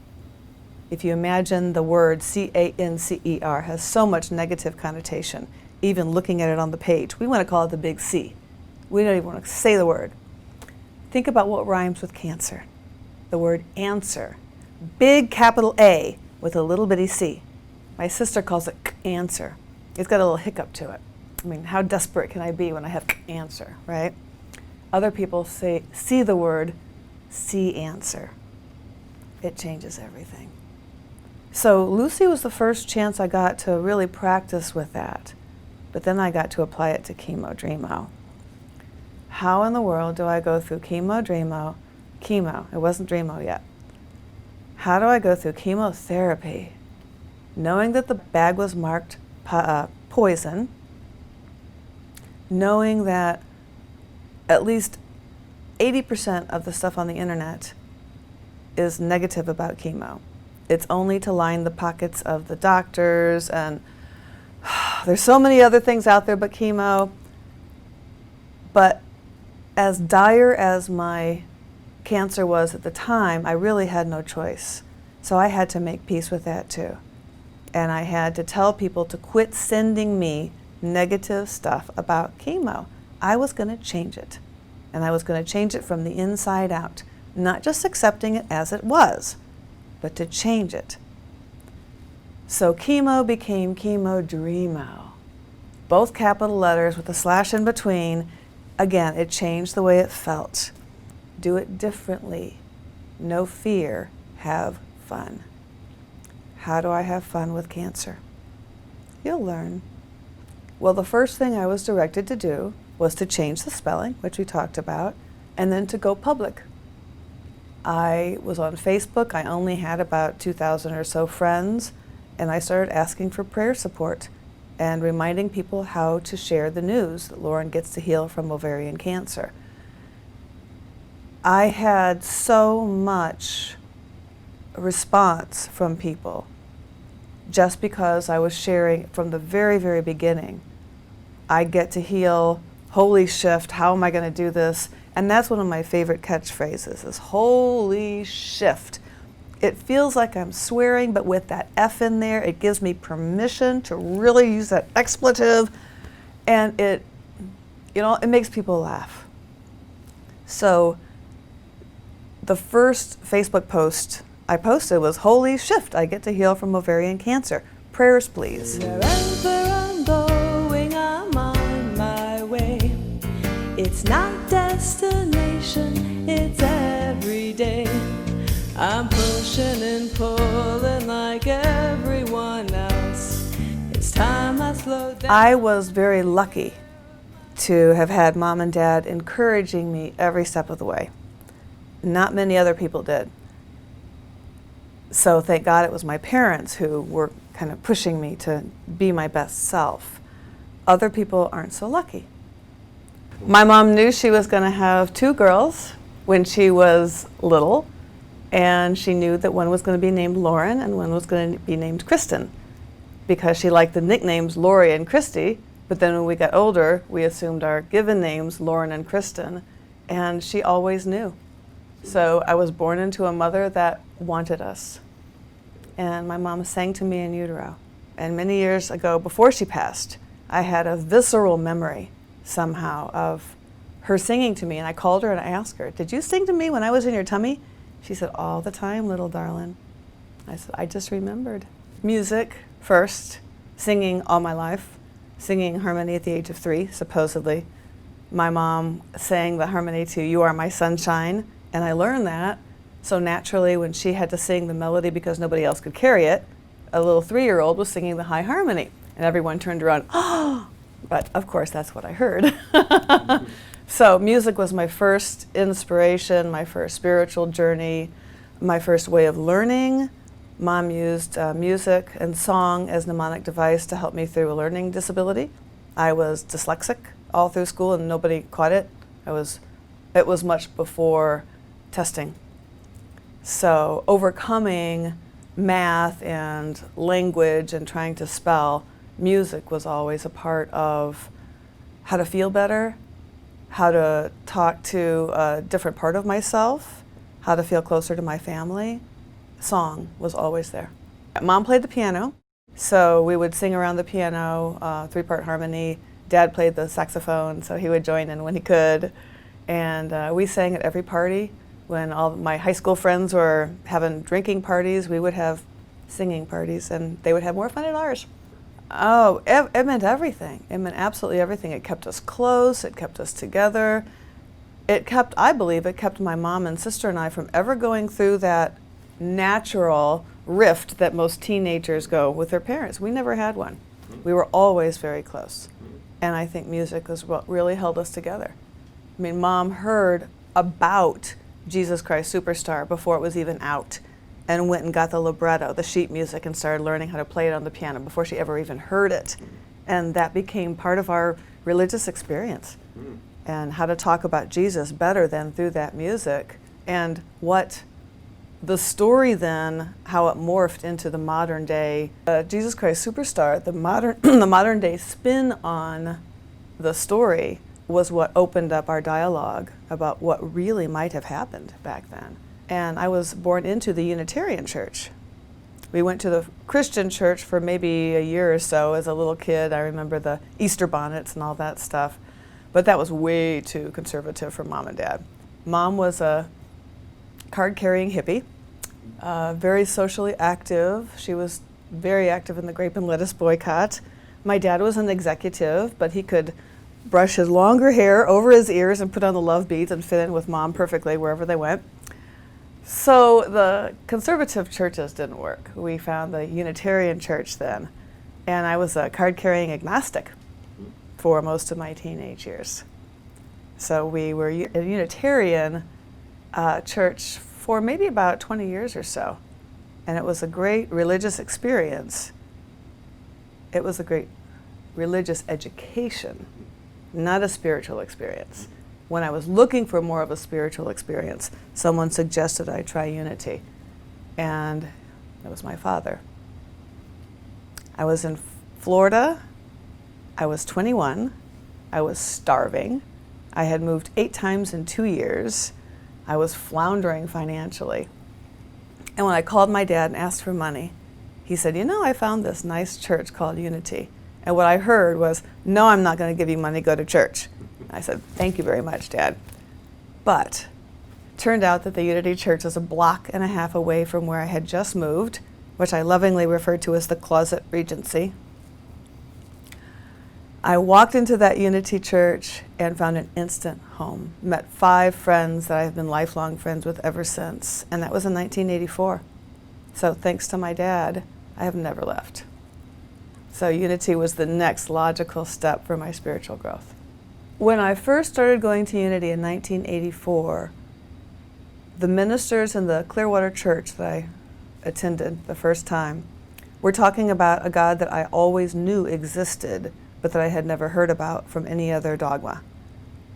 If you imagine the word C-A-N-C-E-R has so much negative connotation, even looking at it on the page. We want to call it the big C. We don't even want to say the word. Think about what rhymes with cancer. The word answer. Big capital A with a little bitty C. My sister calls it answer. It's got a little hiccup to it. I mean, how desperate can I be when I have answer, right? Other people see the word see answer. It changes everything. So Lucy was the first chance I got to really practice with that. But then I got to apply it to chemo, dreamo. How in the world do I go through chemo, it wasn't dreamo yet. How do I go through chemotherapy knowing that the bag was marked poison, knowing that at least 80% of the stuff on the internet is negative about chemo. It's only to line the pockets of the doctors, and there's so many other things out there but chemo. But as dire as my cancer was at the time, I really had no choice. So I had to make peace with that too. And I had to tell people to quit sending me negative stuff about chemo. I was going to change it. And I was going to change it from the inside out. Not just accepting it as it was, but to change it. So chemo became chemo dreamo. Both capital letters with a slash in between. Again, it changed the way it felt. Do it differently. No fear. Have fun. How do I have fun with cancer? You'll learn. Well, the first thing I was directed to do was to change the spelling, which we talked about, and then to go public. I was on Facebook. I only had about 2,000 or so friends, and I started asking for prayer support and reminding people how to share the news that Lauren gets to heal from ovarian cancer. I had so much response from people just because I was sharing from the very, very beginning. I get to heal, holy shift, how am I going to do this? And that's one of my favorite catchphrases, is holy shift. It feels like I'm swearing, but with that F in there, it gives me permission to really use that expletive, and it makes people laugh. So the first Facebook post I posted was, holy shift, I get to heal from ovarian cancer. Prayers, please. Wherever I'm going, I'm on my way. It's not destination, it's every day. I'm pushing and pulling like everyone else. It's time I slow down. I was very lucky to have had Mom and Dad encouraging me every step of the way. Not many other people did. So thank God it was my parents who were kind of pushing me to be my best self. Other people aren't so lucky. My mom knew she was going to have 2 girls when she was little, and she knew that one was going to be named Lauren and one was going to be named Kristen, because she liked the nicknames Lori and Christy. But then when we got older, we assumed our given names, Lauren and Kristen, and she always knew. So I was born into a mother that wanted us. And my mom sang to me in utero. And many years ago, before she passed, I had a visceral memory somehow of her singing to me. And I called her and I asked her, did you sing to me when I was in your tummy? She said, all the time, little darling. I said, I just remembered. Music first, singing all my life, singing harmony at the age of 3, supposedly. My mom sang the harmony to You Are My Sunshine, and I learned that. So naturally, when she had to sing the melody because nobody else could carry it, a little 3-year-old was singing the high harmony. And everyone turned around, oh! But of course, that's what I heard. So music was my first inspiration, my first spiritual journey, my first way of learning. Mom used music and song as a mnemonic device to help me through a learning disability. I was dyslexic all through school and nobody caught it. It was much before testing. So overcoming math and language and trying to spell, music was always a part of how to feel better, how to talk to a different part of myself, how to feel closer to my family. Song was always there. Mom played the piano, so we would sing around the piano, 3-part harmony. Dad played the saxophone, so he would join in when he could. And we sang at every party. When all my high school friends were having drinking parties, we would have singing parties, and they would have more fun at ours. Oh, it meant everything. It meant absolutely everything. It kept us close. It kept us together. I believe it kept my mom and sister and I from ever going through that natural rift that most teenagers go with their parents. We never had one. We were always very close. And I think music was what really held us together. I mean, Mom heard about Jesus Christ Superstar before it was even out, and went and got the libretto, the sheet music, and started learning how to play it on the piano before she ever even heard it. And that became part of our religious experience. And how to talk about Jesus better than through that music. And what the story then, how it morphed into the modern day Jesus Christ Superstar, the modern day spin on the story was what opened up our dialogue about what really might have happened back then. And I was born into the Unitarian Church. We went to the Christian church for maybe a year or so as a little kid. I remember the Easter bonnets and all that stuff. But that was way too conservative for Mom and Dad. Mom was a card-carrying hippie, very socially active. She was very active in the grape and lettuce boycott. My dad was an executive, but he could brush his longer hair over his ears and put on the love beads and fit in with Mom perfectly wherever they went. So the conservative churches didn't work. We found the Unitarian Church then, and I was a card-carrying agnostic for most of my teenage years. So we were a Unitarian church for maybe about 20 years or so, and it was a great religious experience. It was a great religious education, not a spiritual experience. When I was looking for more of a spiritual experience, someone suggested I try Unity, and it was my father. I was in Florida. I was 21. I was starving. I had moved 8 times in 2 years. I was floundering financially. And when I called my dad and asked for money, he said, "You know, I found this nice church called Unity." And what I heard was, "No, I'm not going to give you money, go to church." I said, "Thank you very much, Dad." But it turned out that the Unity Church was a block and a half away from where I had just moved, which I lovingly referred to as the Closet Regency. I walked into that Unity Church and found an instant home. Met 5 friends that I've been lifelong friends with ever since, and that was in 1984. So thanks to my dad, I have never left. So Unity was the next logical step for my spiritual growth. When I first started going to Unity in 1984, the ministers in the Clearwater Church that I attended the first time were talking about a God that I always knew existed, but that I had never heard about from any other dogma.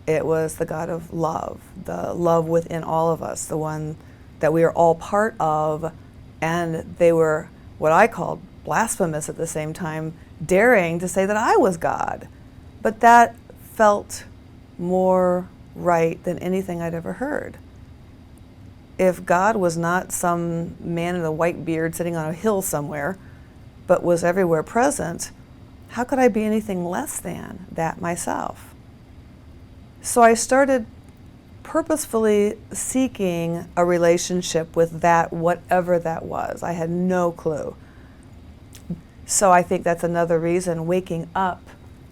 It was the God of love, the love within all of us, the one that we are all part of, and they were what I called blasphemous at the same time, daring to say that I was God. But that felt more right than anything I'd ever heard. If God was not some man in a white beard sitting on a hill somewhere, but was everywhere present, how could I be anything less than that myself? So I started purposefully seeking a relationship with that, whatever that was. I had no clue. So I think that's another reason waking up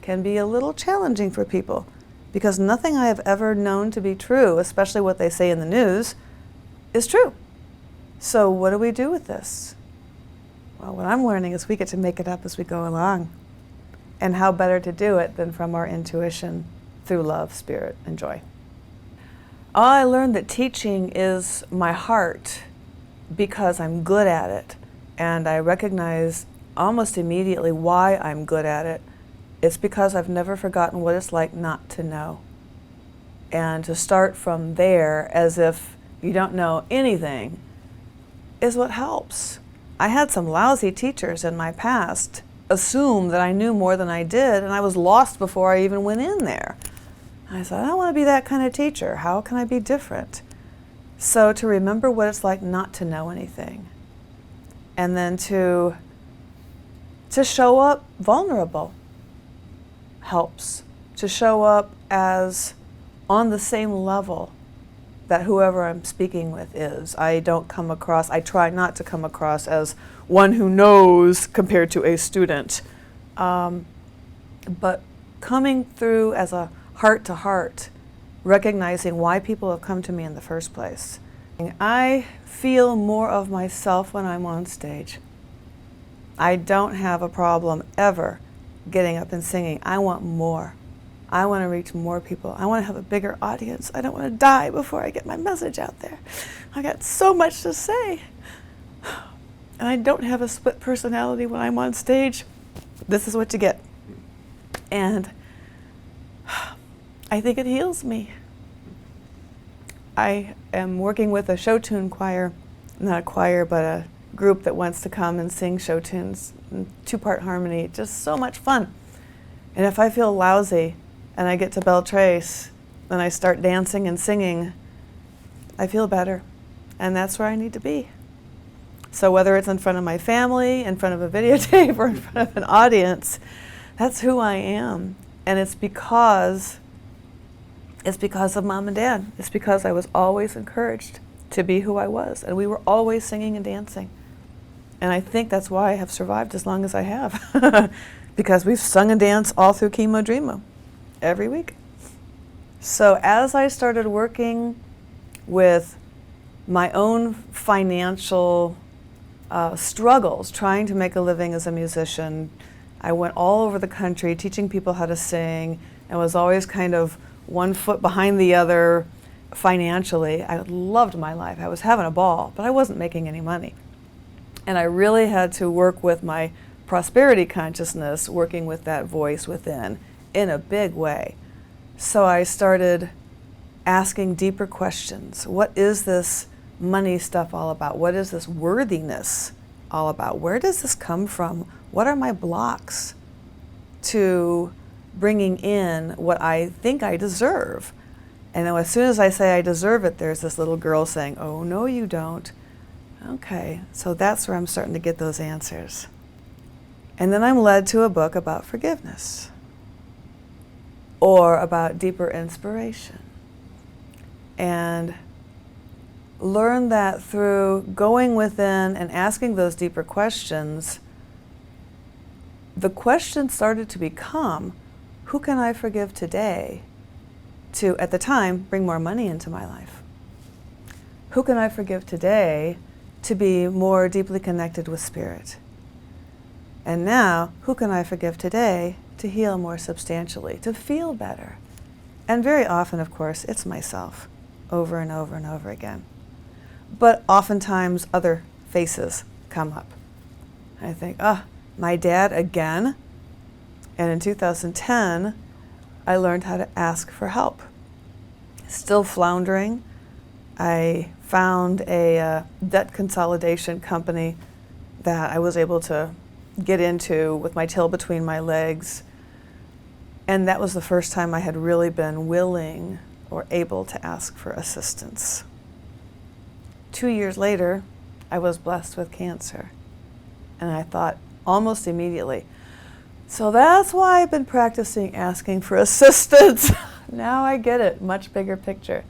can be a little challenging for people, because nothing I have ever known to be true, especially what they say in the news, is true. So what do we do with this? Well, what I'm learning is we get to make it up as we go along. And how better to do it than from our intuition through love, spirit, and joy. I learned that teaching is my heart because I'm good at it. And I recognize almost immediately why I'm good at it. It's because I've never forgotten what it's like not to know. And to start from there as if you don't know anything is what helps. I had some lousy teachers in my past assume that I knew more than I did, and I was lost before I even went in there. I said, I don't want to be that kind of teacher. How can I be different? So to remember what it's like not to know anything, and then to show up vulnerable helps. To show up as on the same level that whoever I'm speaking with is. I try not to come across as one who knows compared to a student. But coming through as a heart to heart recognizing why people have come to me in the first place. I feel more of myself when I'm on stage. I don't have a problem ever getting up and singing. I want more. I want to reach more people. I want to have a bigger audience. I don't want to die before I get my message out there. I got so much to say. And I don't have a split personality when I'm on stage. This is what you get. And I think it heals me. I am working with a show tune choir, not a choir, but a group that wants to come and sing show tunes in 2-part harmony. Just so much fun. And if I feel lousy and I get to Belle Trace and I start dancing and singing, I feel better. And that's where I need to be. So whether it's in front of my family, in front of a videotape, or in front of an audience, that's who I am. And it's because of Mom and Dad. It's because I was always encouraged to be who I was. And we were always singing and dancing. And I think that's why I have survived as long as I have. Because we've sung and danced all through Chemo Dreamo, every week. So as I started working with my own financial struggles, trying to make a living as a musician, I went all over the country teaching people how to sing, and was always kind of one foot behind the other financially. I loved my life. I was having a ball, but I wasn't making any money. And I really had to work with my prosperity consciousness, working with that voice within in a big way. So I started asking deeper questions. What is this money stuff all about? What is this worthiness all about? Where does this come from? What are my blocks to bringing in what I think I deserve? And then as soon as I say I deserve it, there's this little girl saying, oh, no, you don't. Okay, so that's where I'm starting to get those answers. And then I'm led to a book about forgiveness or about deeper inspiration. And learn that through going within and asking those deeper questions, the question started to become, who can I forgive today to, at the time, bring more money into my life? Who can I forgive today to be more deeply connected with spirit? And now, who can I forgive today to heal more substantially, to feel better? And very often, of course, it's myself, over and over and over again. But oftentimes, other faces come up. I think, my dad again? And in 2010, I learned how to ask for help. Still floundering. I found a debt consolidation company that I was able to get into with my tail between my legs. And that was the first time I had really been willing or able to ask for assistance. 2 years later, I was blessed with cancer. And I thought almost immediately, so that's why I've been practicing asking for assistance. Now I get it, much bigger picture.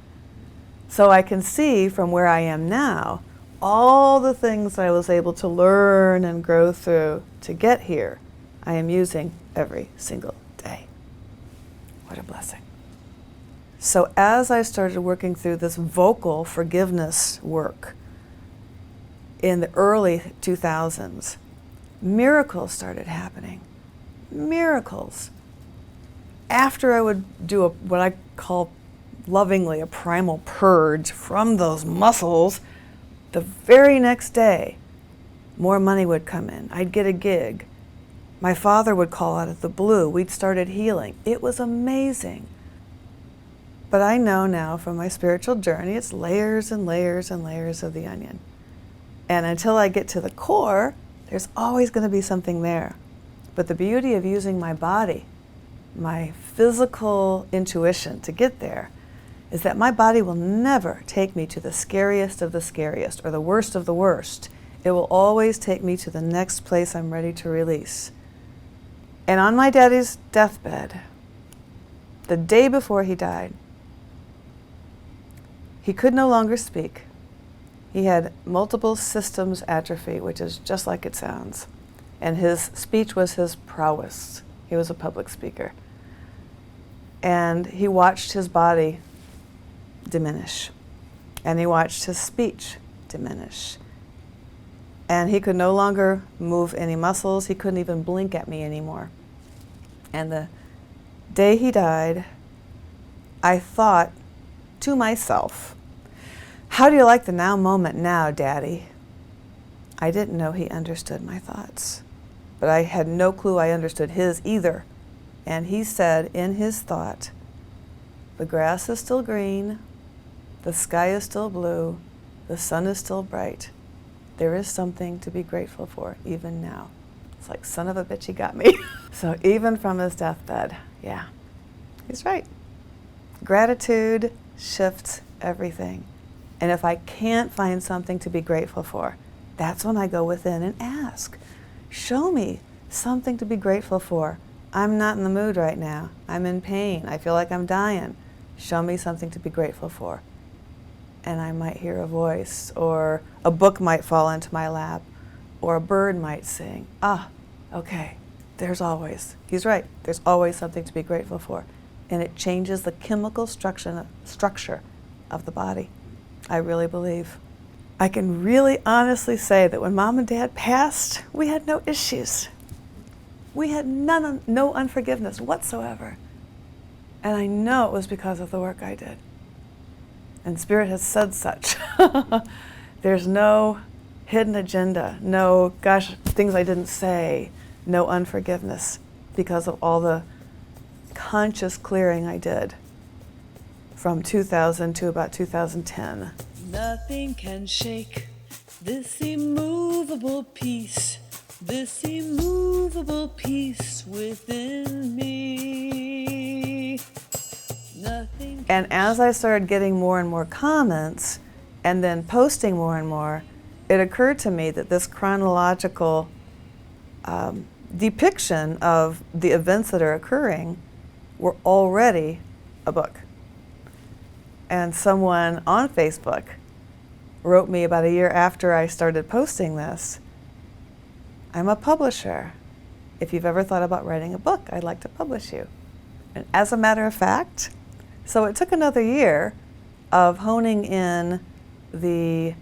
So I can see from where I am now, all the things I was able to learn and grow through to get here, I am using every single day. What a blessing. So as I started working through this vocal forgiveness work in the early 2000s, miracles started happening. Miracles. After I would do what I call lovingly a primal purge from those muscles, the very next day, more money would come in. I'd get a gig. My father would call out of the blue. We'd started healing. It was amazing. But I know now from my spiritual journey, it's layers and layers and layers of the onion. And until I get to the core, there's always going to be something there. But the beauty of using my body, my physical intuition to get there, is that my body will never take me to the scariest of the scariest or the worst of the worst. It will always take me to the next place I'm ready to release. And on my daddy's deathbed, the day before he died, he could no longer speak. He had multiple systems atrophy, which is just like it sounds. And his speech was his prowess. He was a public speaker. And he watched his body diminish. And he watched his speech diminish. And he could no longer move any muscles. He couldn't even blink at me anymore. And the day he died, I thought to myself, how do you like the now moment now, Daddy? I didn't know he understood my thoughts, but I had no clue I understood his either. And he said in his thought, the grass is still green, the sky is still blue, the sun is still bright. There is something to be grateful for, even now. It's like, son of a bitch, he got me. So even from his deathbed, yeah, he's right. Gratitude shifts everything. And if I can't find something to be grateful for, that's when I go within and ask, show me something to be grateful for. I'm not in the mood right now. I'm in pain. I feel like I'm dying. Show me something to be grateful for. And I might hear a voice, or a book might fall into my lap, or a bird might sing. Ah, okay, he's right, there's always something to be grateful for. And it changes the chemical structure of the body. I really believe. I can really honestly say that when Mom and Dad passed, we had no issues. We had no unforgiveness whatsoever. And I know it was because of the work I did. And Spirit has said such. There's no hidden agenda, no, gosh, things I didn't say, no unforgiveness because of all the conscious clearing I did from 2000 to about 2010. Nothing can shake this immovable peace within me. Nothing. And as I started getting more and more comments and then posting more and more, it occurred to me that this chronological depiction of the events that are occurring were already a book. And someone on Facebook wrote me about a year after I started posting this, I'm a publisher. If you've ever thought about writing a book, I'd like to publish you. And as a matter of fact, so it took another year of honing in the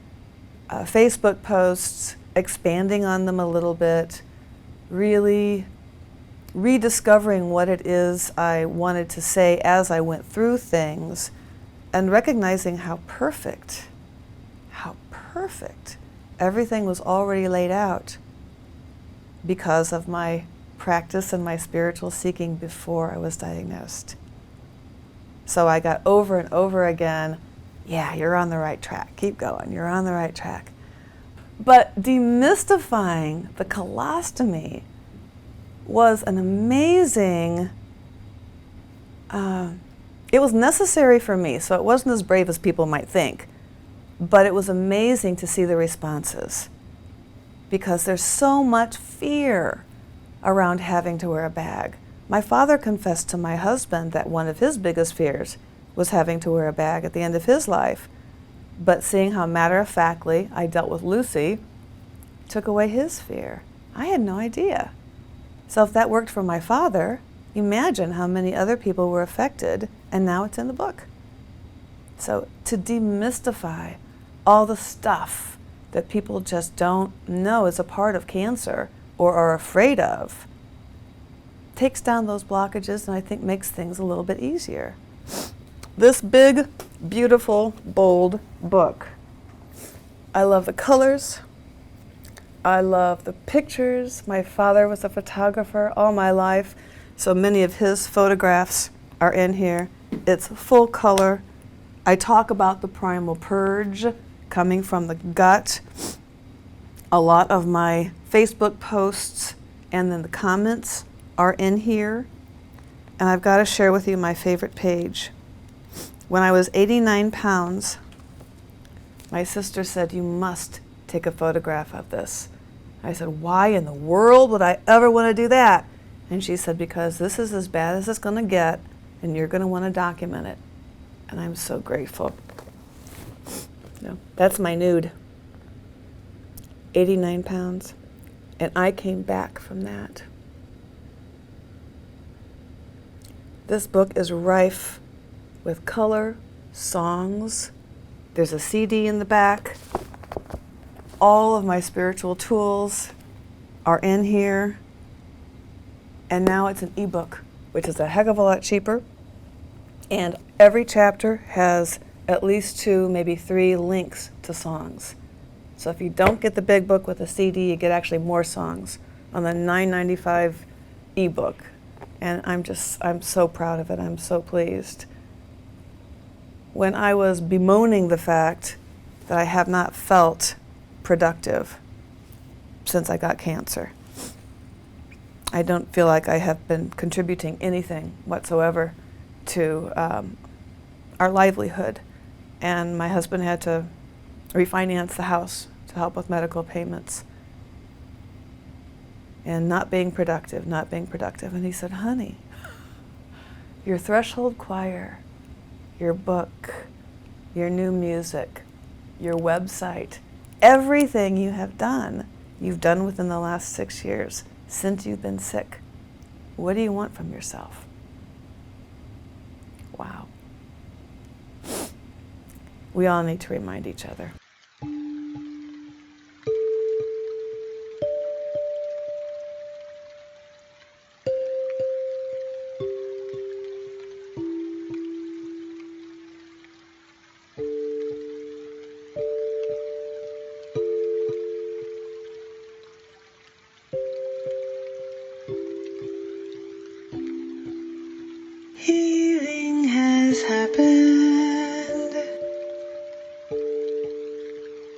Facebook posts, expanding on them a little bit, really rediscovering what it is I wanted to say as I went through things, and recognizing how perfect everything was already laid out because of my practice and my spiritual seeking before I was diagnosed. So I got over and over again, yeah, you're on the right track. Keep going, you're on the right track. But demystifying the colostomy was an amazing, it was necessary for me, so it wasn't as brave as people might think, but it was amazing to see the responses because there's so much fear around having to wear a bag. My father confessed to my husband that one of his biggest fears was having to wear a bag at the end of his life. But seeing how matter-of-factly I dealt with Lucy took away his fear. I had no idea. So if that worked for my father, imagine how many other people were affected, and now it's in the book. So to demystify all the stuff that people just don't know is a part of cancer or are afraid of, takes down those blockages and I think makes things a little bit easier. This big, beautiful, bold book. I love the colors. I love the pictures. My father was a photographer all my life, so many of his photographs are in here. It's full color. I talk about the primal purge coming from the gut. A lot of my Facebook posts and then the comments are in here. And I've got to share with you my favorite page. When I was 89 pounds, my sister said, you must take a photograph of this. I said, why in the world would I ever want to do that? And she said, because this is as bad as it's going to get, and you're going to want to document it. And I'm so grateful. No, that's my nude. 89 pounds. And I came back from that. This book is rife with color, songs. There's a CD in the back. All of my spiritual tools are in here. And now it's an ebook, which is a heck of a lot cheaper. And every chapter has at least 2, maybe 3 links to songs. So if you don't get the big book with a CD, you get actually more songs on the $9.95 ebook. And I'm so proud of it. I'm so pleased. When I was bemoaning the fact that I have not felt productive since I got cancer, I don't feel like I have been contributing anything whatsoever to our livelihood. And my husband had to refinance the house to help with medical payments. And not being productive. And he said, honey, your Threshold Choir, your book, your new music, your website, everything you have done, you've done within the last 6 years since you've been sick. What do you want from yourself? Wow. We all need to remind each other. Healing has happened.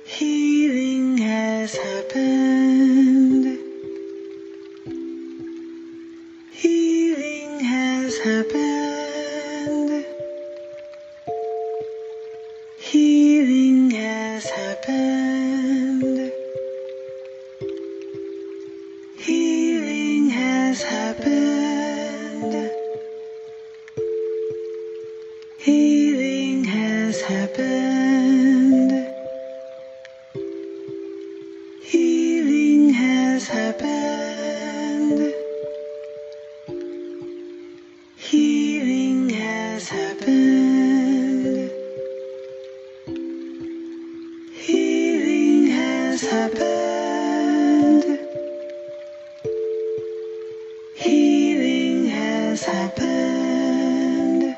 Healing has happened. Healing has happened. Healing has happened. Healing has happened. Healing has happened. Healing has happened. Healing has happened. Healing has happened. Healing has happened.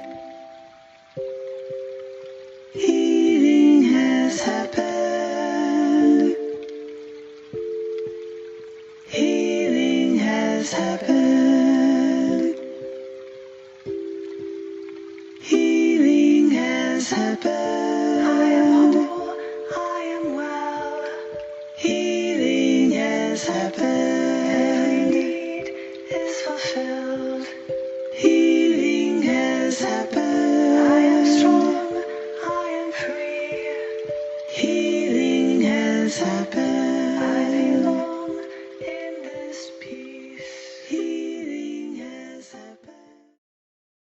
Healing has happened. Healing has happened. Healing has happened. I am whole, I am well. Healing has happened. Every need is fulfilled. Healing has happened. I am strong, I am free. Healing has happened.